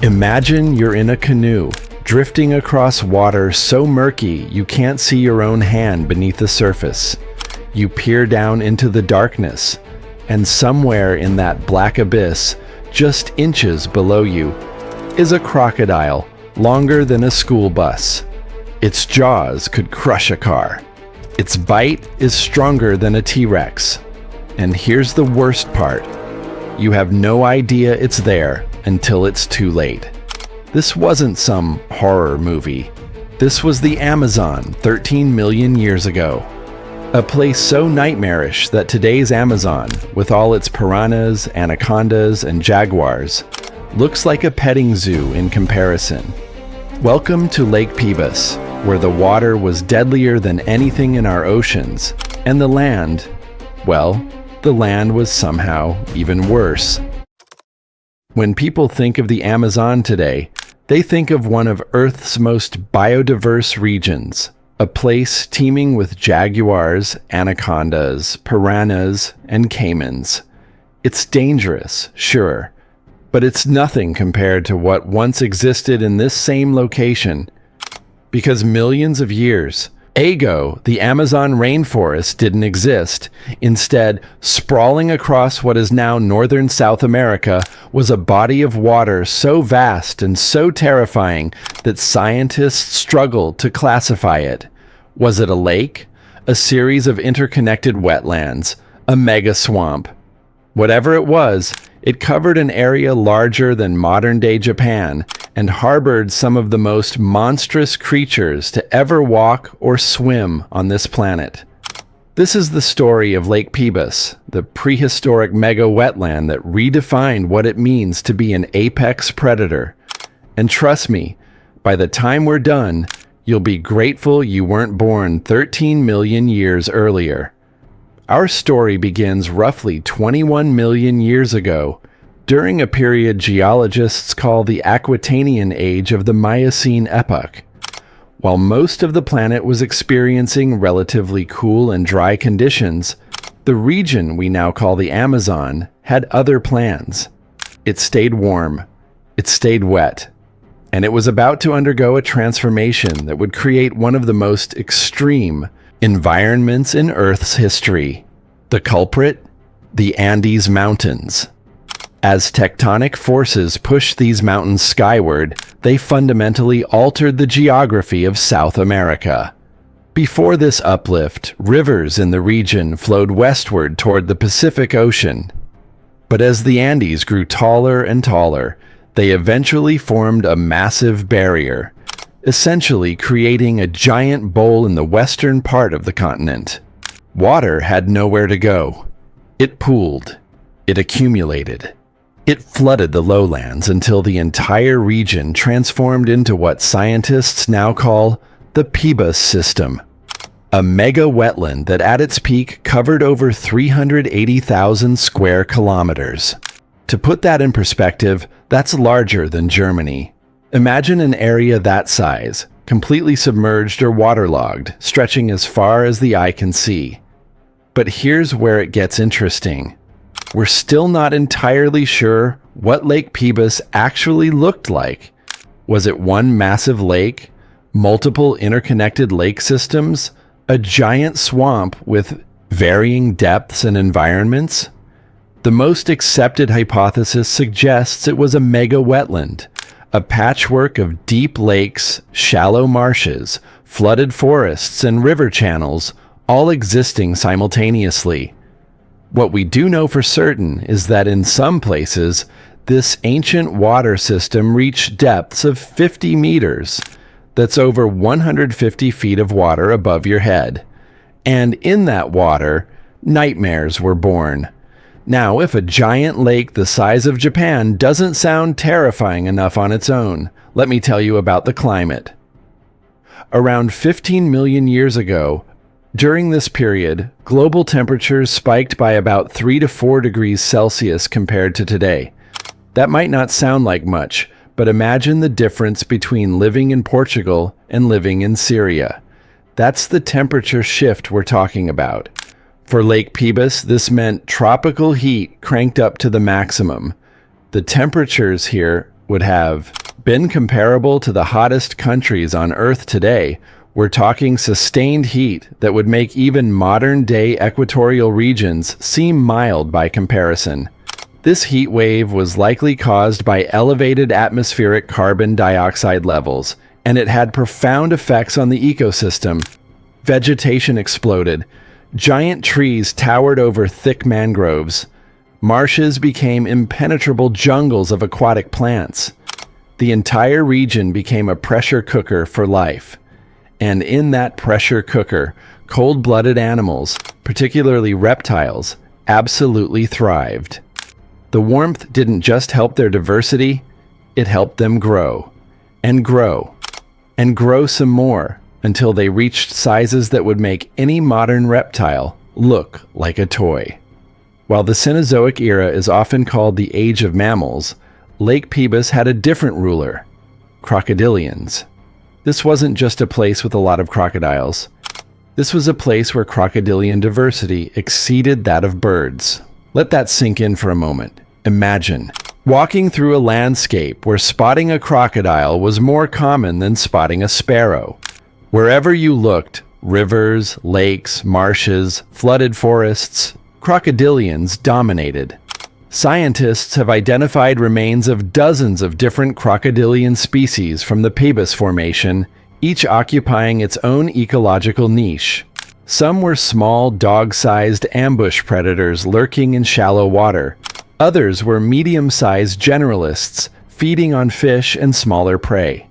Imagine you're in a canoe, drifting across water so murky you can't see your own hand beneath the surface. You peer down into the darkness, and somewhere in that black abyss, just inches below you, is a crocodile longer than a school bus. Its jaws could crush a car. Its bite is stronger than a T-Rex. And here's the worst part. You have no idea it's there until it's too late. This wasn't some horror movie. This was the Amazon 13 million years ago. A place so nightmarish that today's Amazon, with all its piranhas, anacondas, and jaguars, looks like a petting zoo in comparison. Welcome to Lake Pebas, where the water was deadlier than anything in our oceans, and the land, well, the land was somehow even worse. When people think of the Amazon today, they think of one of Earth's most biodiverse regions, a place teeming with jaguars, anacondas, piranhas, and caimans. It's dangerous, sure, but it's nothing compared to what once existed in this same location. Because millions of years ago, the Amazon rainforest didn't exist. Instead, sprawling across what is now northern South America was a body of water so vast and so terrifying that scientists struggled to classify it. Was it a lake? A series of interconnected wetlands? A mega swamp? Whatever it was, it covered an area larger than modern-day Japan and harbored some of the most monstrous creatures to ever walk or swim on this planet. This is the story of Lake Pebas, the prehistoric mega wetland that redefined what it means to be an apex predator. And trust me, by the time we're done, you'll be grateful you weren't born 13 million years earlier. Our story begins roughly 21 million years ago, during a period geologists call the Aquitanian age of the Miocene epoch. While most of the planet was experiencing relatively cool and dry conditions, the region we now call the Amazon had other plans. It stayed warm, it stayed wet, and it was about to undergo a transformation that would create one of the most extreme environments in Earth's history. The culprit? The Andes Mountains. As tectonic forces pushed these mountains skyward, they fundamentally altered the geography of South America. Before this uplift, rivers in the region flowed westward toward the Pacific Ocean. But as the Andes grew taller and taller, they eventually formed a massive barrier, essentially creating a giant bowl in the western part of the continent. Water had nowhere to go. It pooled. It accumulated. It flooded the lowlands until the entire region transformed into what scientists now call the Pebas system, a mega wetland that at its peak covered over 380,000 square kilometers. To put that in perspective, that's larger than Germany. Imagine an area that size, completely submerged or waterlogged, stretching as far as the eye can see. But here's where it gets interesting. We're still not entirely sure what Lake Pebas actually looked like. Was it one massive lake, multiple interconnected lake systems, a giant swamp with varying depths and environments? The most accepted hypothesis suggests it was a mega wetland, a patchwork of deep lakes, shallow marshes, flooded forests, and river channels, all existing simultaneously. What we do know for certain is that in some places, this ancient water system reached depths of 50 meters. That's over 150 feet of water above your head. And in that water, nightmares were born. Now, if a giant lake the size of Japan doesn't sound terrifying enough on its own, let me tell you about the climate. Around 15 million years ago, during this period, global temperatures spiked by about 3 to 4 degrees Celsius compared to today. That might not sound like much, but imagine the difference between living in Portugal and living in Syria. That's the temperature shift we're talking about. For Lake Pebas, this meant tropical heat cranked up to the maximum. The temperatures here would have been comparable to the hottest countries on Earth today. We're talking sustained heat that would make even modern-day equatorial regions seem mild by comparison. This heat wave was likely caused by elevated atmospheric carbon dioxide levels, and it had profound effects on the ecosystem. Vegetation exploded. Giant trees towered over thick mangroves. Marshes became impenetrable jungles of aquatic plants. The entire region became a pressure cooker for life. And in that pressure cooker, cold-blooded animals, particularly reptiles, absolutely thrived. The warmth didn't just help their diversity, it helped them grow, and grow, and grow some more until they reached sizes that would make any modern reptile look like a toy. While the Cenozoic era is often called the Age of Mammals, Lake Pebas had a different ruler: crocodilians. This wasn't just a place with a lot of crocodiles. This was a place where crocodilian diversity exceeded that of birds. Let that sink in for a moment. Imagine walking through a landscape where spotting a crocodile was more common than spotting a sparrow. Wherever you looked, rivers, lakes, marshes, flooded forests, crocodilians dominated. Scientists have identified remains of dozens of different crocodilian species from the Pebas Formation, each occupying its own ecological niche. Some were small, dog-sized ambush predators lurking in shallow water. Others were medium-sized generalists, feeding on fish and smaller prey.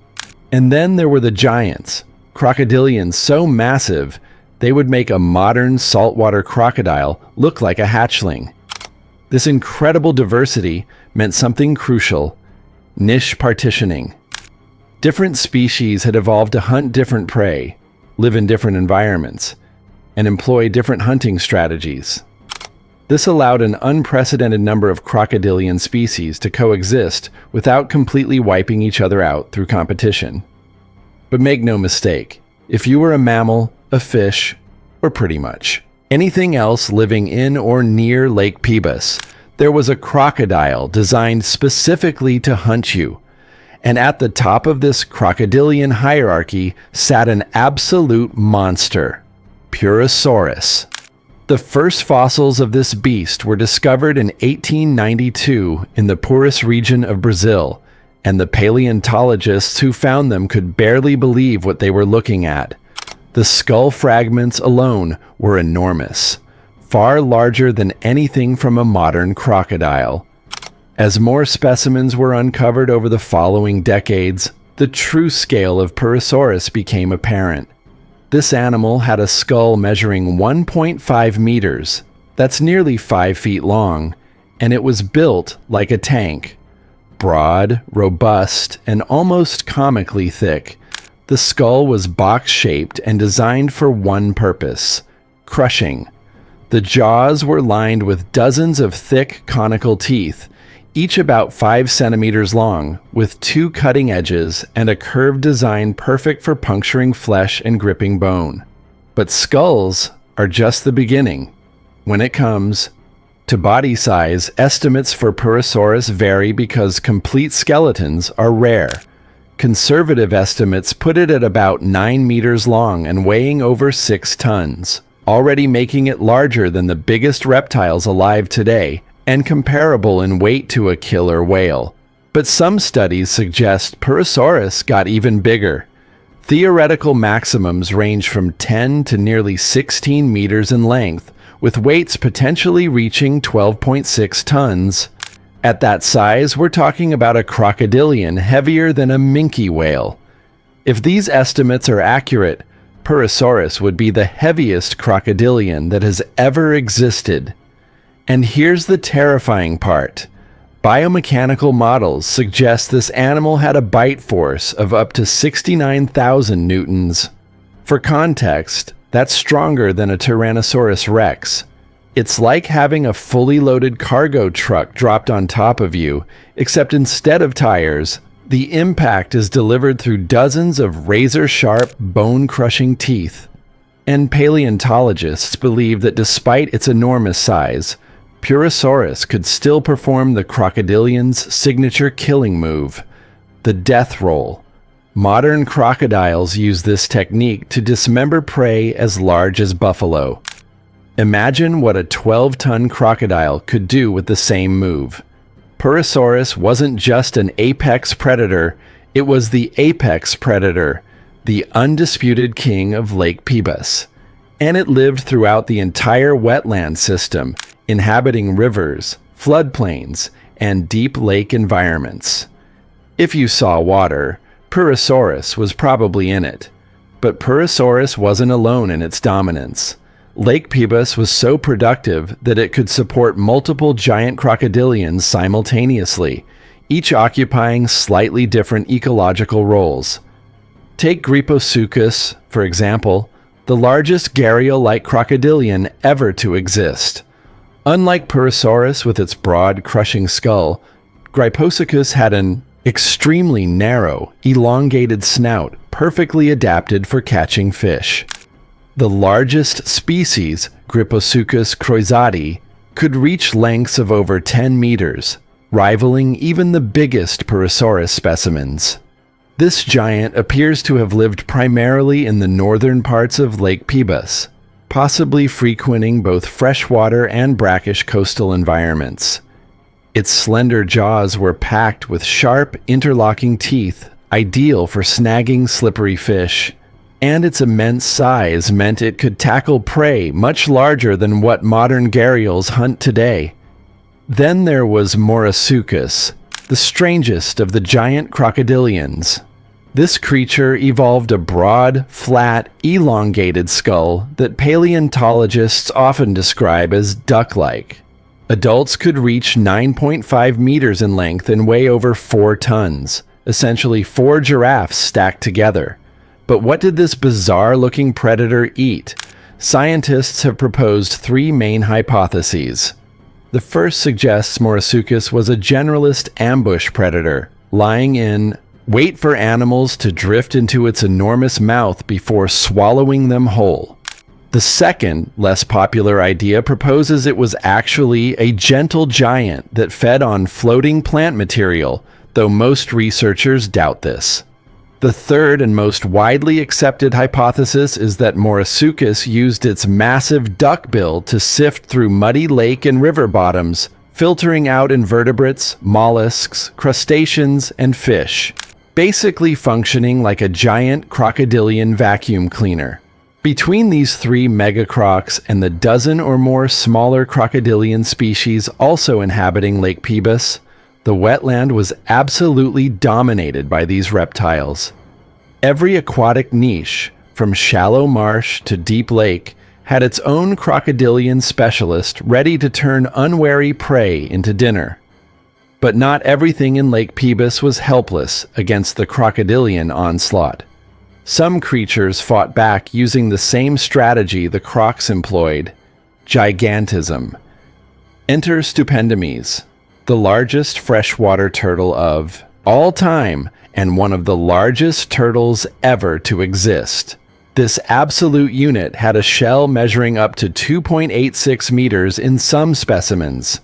And then there were the giants, crocodilians so massive they would make a modern saltwater crocodile look like a hatchling. This incredible diversity meant something crucial: niche partitioning. Different species had evolved to hunt different prey, live in different environments, and employ different hunting strategies. This allowed an unprecedented number of crocodilian species to coexist without completely wiping each other out through competition. But make no mistake, if you were a mammal, a fish, or pretty much anything else living in or near Lake Pebas, there was a crocodile designed specifically to hunt you. And at the top of this crocodilian hierarchy sat an absolute monster: Purussaurus. The first fossils of this beast were discovered in 1892 in the Purus region of Brazil, and the paleontologists who found them could barely believe what they were looking at. The skull fragments alone were enormous, far larger than anything from a modern crocodile. As more specimens were uncovered over the following decades, the true scale of Purussaurus became apparent. This animal had a skull measuring 1.5 meters, that's nearly 5 feet long, and it was built like a tank. Broad, robust, and almost comically thick, the skull was box-shaped and designed for one purpose: crushing. The jaws were lined with dozens of thick, conical teeth, each about 5 centimeters long, with 2 cutting edges and a curved design perfect for puncturing flesh and gripping bone. But skulls are just the beginning. When it comes to body size, estimates for Purussaurus vary because complete skeletons are rare. Conservative estimates put it at about 9 meters long and weighing over 6 tons, already making it larger than the biggest reptiles alive today, and comparable in weight to a killer whale. But some studies suggest Purussaurus got even bigger. Theoretical maximums range from 10 to nearly 16 meters in length, with weights potentially reaching 12.6 tons. At that size, we're talking about a crocodilian heavier than a minke whale. If these estimates are accurate, Purussaurus would be the heaviest crocodilian that has ever existed. And here's the terrifying part. Biomechanical models suggest this animal had a bite force of up to 69,000 newtons. For context, that's stronger than a Tyrannosaurus Rex. It's like having a fully loaded cargo truck dropped on top of you, except instead of tires, the impact is delivered through dozens of razor-sharp, bone-crushing teeth. And paleontologists believe that despite its enormous size, Purussaurus could still perform the crocodilian's signature killing move, the death roll. Modern crocodiles use this technique to dismember prey as large as buffalo. Imagine what a 12-ton crocodile could do with the same move. Purussaurus wasn't just an apex predator, it was the apex predator, the undisputed king of Lake Pebas. And it lived throughout the entire wetland system, inhabiting rivers, floodplains, and deep lake environments. If you saw water, Purussaurus was probably in it. But Purussaurus wasn't alone in its dominance. Lake Pebas was so productive that it could support multiple giant crocodilians simultaneously, each occupying slightly different ecological roles. Take Gryposuchus, for example, the largest gharial-like crocodilian ever to exist. Unlike Purussaurus with its broad, crushing skull, Gryposuchus had an extremely narrow, elongated snout perfectly adapted for catching fish. The largest species, Gryposuchus croisati, could reach lengths of over 10 meters, rivaling even the biggest Purussaurus specimens. This giant appears to have lived primarily in the northern parts of Lake Pebas, possibly frequenting both freshwater and brackish coastal environments. Its slender jaws were packed with sharp, interlocking teeth, ideal for snagging slippery fish. And its immense size meant it could tackle prey much larger than what modern gharials hunt today. Then there was Morasuchus, the strangest of the giant crocodilians. This creature evolved a broad, flat, elongated skull that paleontologists often describe as duck-like. Adults could reach 9.5 meters in length and weigh over 4 tons, essentially 4 giraffes stacked together. But what did this bizarre-looking predator eat? Scientists have proposed 3 main hypotheses. The first suggests Morasuchus was a generalist ambush predator, lying in wait for animals to drift into its enormous mouth before swallowing them whole. The second, less popular idea proposes it was actually a gentle giant that fed on floating plant material, though most researchers doubt this. The third and most widely accepted hypothesis is that Morasuchus used its massive duck bill to sift through muddy lake and river bottoms, filtering out invertebrates, mollusks, crustaceans, and fish, basically functioning like a giant crocodilian vacuum cleaner. Between these 3 megacrocs and the dozen or more smaller crocodilian species also inhabiting Lake Pebas, the wetland was absolutely dominated by these reptiles. Every aquatic niche, from shallow marsh to deep lake, had its own crocodilian specialist ready to turn unwary prey into dinner. But not everything in Lake Pebas was helpless against the crocodilian onslaught. Some creatures fought back using the same strategy the crocs employed: gigantism. Enter Stupendemys, the largest freshwater turtle of all time and one of the largest turtles ever to exist. This absolute unit had a shell measuring up to 2.86 meters in some specimens.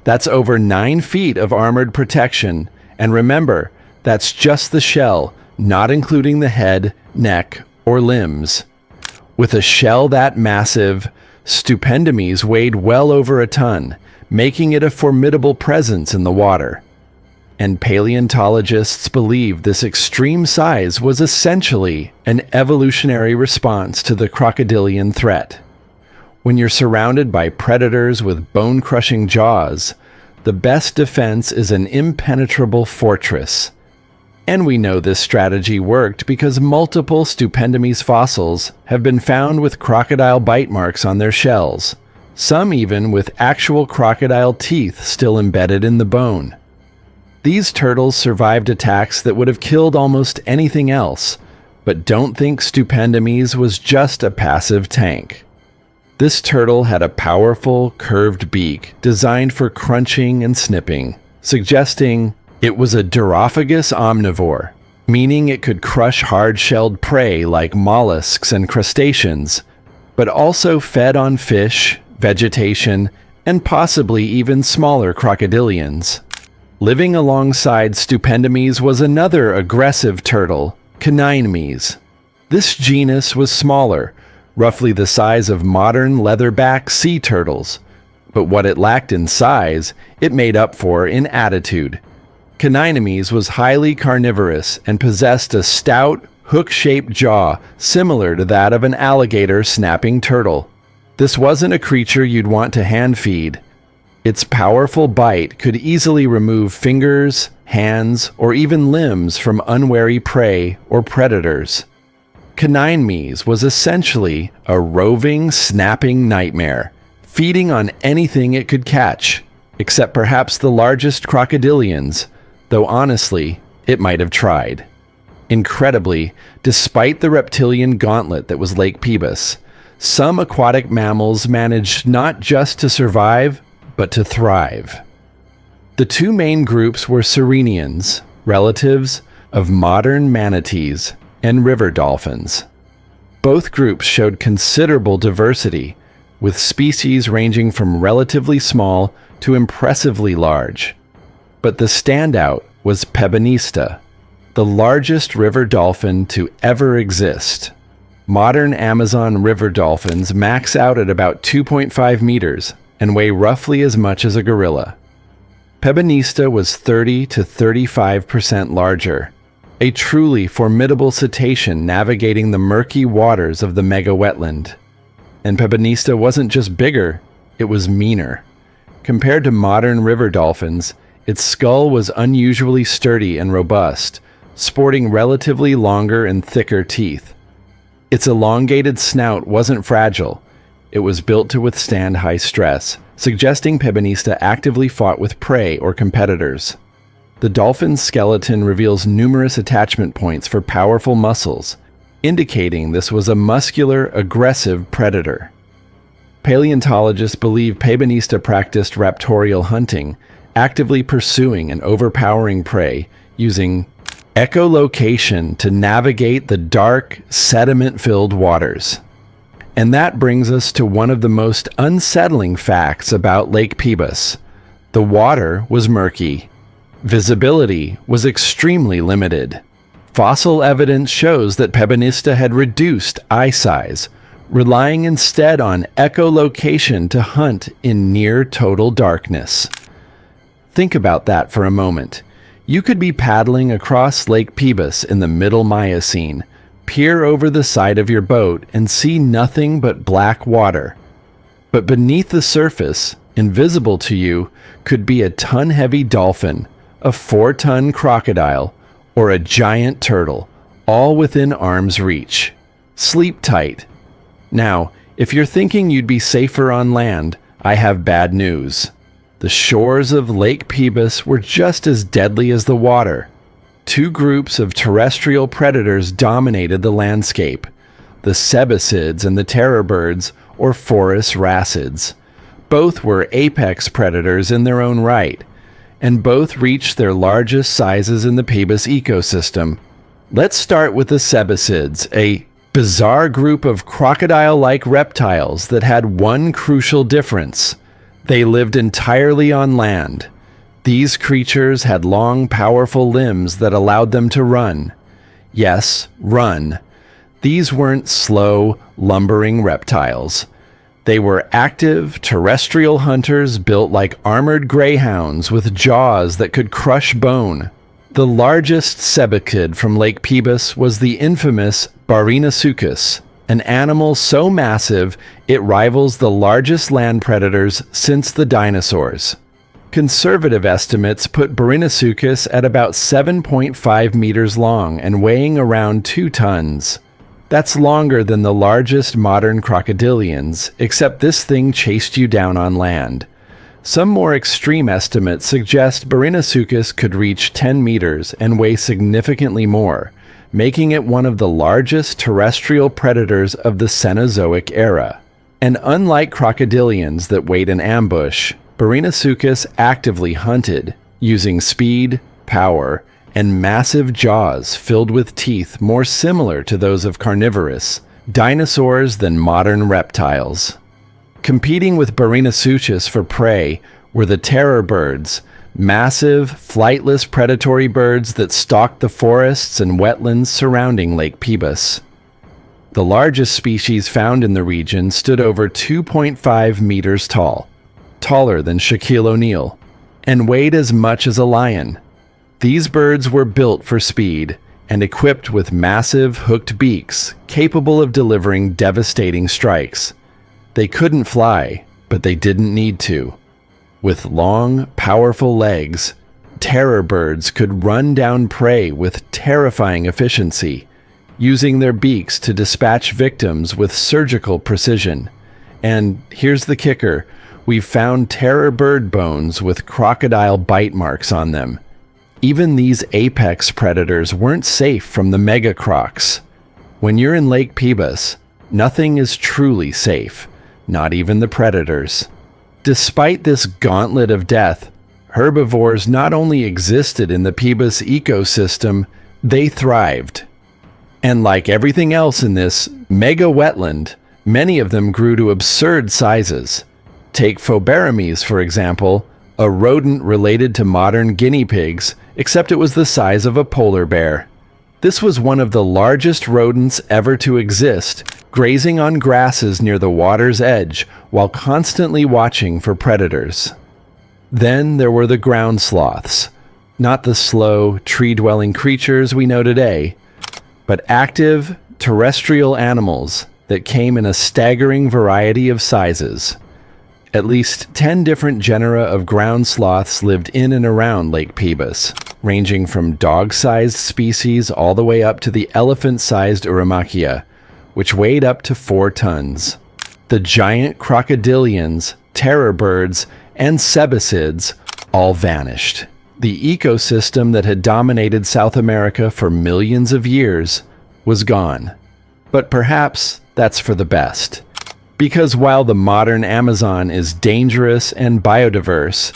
That's over 9 feet of armored protection, and remember, that's just the shell, not including the head, neck, or limbs. With a shell that massive, Stupendemys weighed well over a ton, making it a formidable presence in the water. And paleontologists believe this extreme size was essentially an evolutionary response to the crocodilian threat. When you're surrounded by predators with bone-crushing jaws, the best defense is an impenetrable fortress. And we know this strategy worked because multiple Stupendemys fossils have been found with crocodile bite marks on their shells, some even with actual crocodile teeth still embedded in the bone. These turtles survived attacks that would have killed almost anything else, but don't think Stupendemys was just a passive tank. This turtle had a powerful, curved beak designed for crunching and snipping, suggesting it was a durophagous omnivore, meaning it could crush hard-shelled prey like mollusks and crustaceans, but also fed on fish, vegetation, and possibly even smaller crocodilians. Living alongside Stupendemys was another aggressive turtle, Cyneinomys. This genus was smaller, roughly the size of modern leatherback sea turtles, but what it lacked in size, it made up for in attitude. Cyneinomys was highly carnivorous and possessed a stout, hook-shaped jaw similar to that of an alligator snapping turtle. This wasn't a creature you'd want to hand-feed. Its powerful bite could easily remove fingers, hands, or even limbs from unwary prey or predators. Cyneinomys was essentially a roving, snapping nightmare, feeding on anything it could catch, except perhaps the largest crocodilians, though honestly, it might have tried. Incredibly, despite the reptilian gauntlet that was Lake Pebas, some aquatic mammals managed not just to survive, but to thrive. The two main groups were sirenians, relatives of modern manatees, and river dolphins. Both groups showed considerable diversity, with species ranging from relatively small to impressively large. But the standout was Pebanista, the largest river dolphin to ever exist. Modern Amazon river dolphins max out at about 2.5 meters and weigh roughly as much as a gorilla. Pebanista was 30 to 35% larger, a truly formidable cetacean navigating the murky waters of the mega wetland. And Pebanista wasn't just bigger, it was meaner. Compared to modern river dolphins, its skull was unusually sturdy and robust, sporting relatively longer and thicker teeth. Its elongated snout wasn't fragile. It was built to withstand high stress, suggesting Pebanista actively fought with prey or competitors. The dolphin's skeleton reveals numerous attachment points for powerful muscles, indicating this was a muscular, aggressive predator. Paleontologists believe Pebanista practiced raptorial hunting, actively pursuing and overpowering prey, using echolocation to navigate the dark, sediment-filled waters. And that brings us to one of the most unsettling facts about Lake Pebas. The water was murky. Visibility was extremely limited. Fossil evidence shows that Pebanista had reduced eye size, relying instead on echolocation to hunt in near total darkness. Think about that for a moment. You could be paddling across Lake Pebas in the middle Miocene, peer over the side of your boat and see nothing but black water. But beneath the surface, invisible to you, could be a ton-heavy dolphin, a 4-ton crocodile, or a giant turtle, all within arm's reach. Sleep tight. Now, if you're thinking you'd be safer on land, I have bad news. The shores of Lake Pebas were just as deadly as the water. Two groups of terrestrial predators dominated the landscape, the cebicids and the terror birds, or forest wrassids. Both were apex predators in their own right, and both reached their largest sizes in the Pebas ecosystem. Let's start with the cebicids, a bizarre group of crocodile-like reptiles that had one crucial difference. They lived entirely on land. These creatures had long, powerful limbs that allowed them to run. Yes, run. These weren't slow, lumbering reptiles. They were active, terrestrial hunters built like armored greyhounds with jaws that could crush bone. The largest cebicid from Lake Pebas was the infamous Barinasuchus, an animal so massive it rivals the largest land predators since the dinosaurs. Conservative estimates put Barinasuchus at about 7.5 meters long and weighing around 2 tons. That's longer than the largest modern crocodilians, except this thing chased you down on land. Some more extreme estimates suggest Barinasuchus could reach 10 meters and weigh significantly more, making it one of the largest terrestrial predators of the Cenozoic era. And unlike crocodilians that wait in ambush, Barinasuchus actively hunted, using speed, power, and massive jaws filled with teeth more similar to those of carnivorous dinosaurs than modern reptiles. Competing with Barinasuchus for prey were the terror birds, massive, flightless predatory birds that stalked the forests and wetlands surrounding Lake Pebas. The largest species found in the region stood over 2.5 meters tall, taller than Shaquille O'Neal, and weighed as much as a lion. These birds were built for speed and equipped with massive hooked beaks capable of delivering devastating strikes. They couldn't fly, but they didn't need to. With long, powerful legs, terror birds could run down prey with terrifying efficiency, using their beaks to dispatch victims with surgical precision. And here's the kicker: we've found terror bird bones with crocodile bite marks on them. Even these apex predators weren't safe from the mega crocs. When you're in Lake Pebas, nothing is truly safe, not even the predators. Despite this gauntlet of death, herbivores not only existed in the Pebas ecosystem, they thrived. And like everything else in this mega wetland, many of them grew to absurd sizes. Take Stupendemys, for example, a rodent related to modern guinea pigs, except it was the size of a polar bear. This was one of the largest rodents ever to exist, grazing on grasses near the water's edge while constantly watching for predators. Then there were the ground sloths, not the slow, tree-dwelling creatures we know today, but active, terrestrial animals that came in a staggering variety of sizes. At least 10 different genera of ground sloths lived in and around Lake Pebas, ranging from dog-sized species all the way up to the elephant-sized Uromachia, which weighed up to 4 tons. The giant crocodilians, terror birds, and cebicids all vanished. The ecosystem that had dominated South America for millions of years was gone. But perhaps that's for the best. Because while the modern Amazon is dangerous and biodiverse,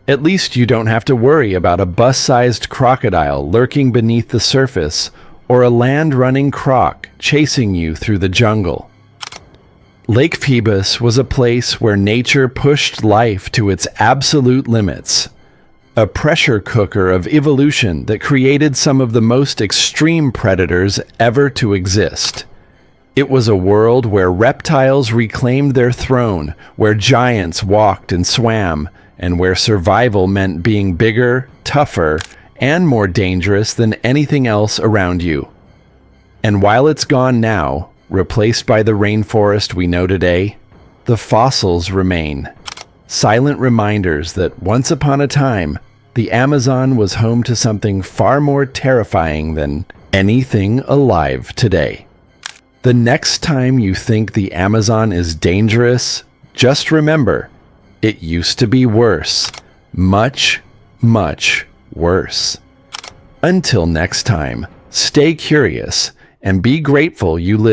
at least you don't have to worry about a bus-sized crocodile lurking beneath the surface or a land-running croc chasing you through the jungle. Lake Pebas was a place where nature pushed life to its absolute limits. A pressure cooker of evolution that created some of the most extreme predators ever to exist. It was a world where reptiles reclaimed their throne, where giants walked and swam, and where survival meant being bigger, tougher, and more dangerous than anything else around you. And while it's gone now, replaced by the rainforest we know today, the fossils remain. Silent reminders that once upon a time, the Amazon was home to something far more terrifying than anything alive today. The next time you think the Amazon is dangerous, just remember, it used to be worse. Much, much worse. Until next time, stay curious and be grateful you live.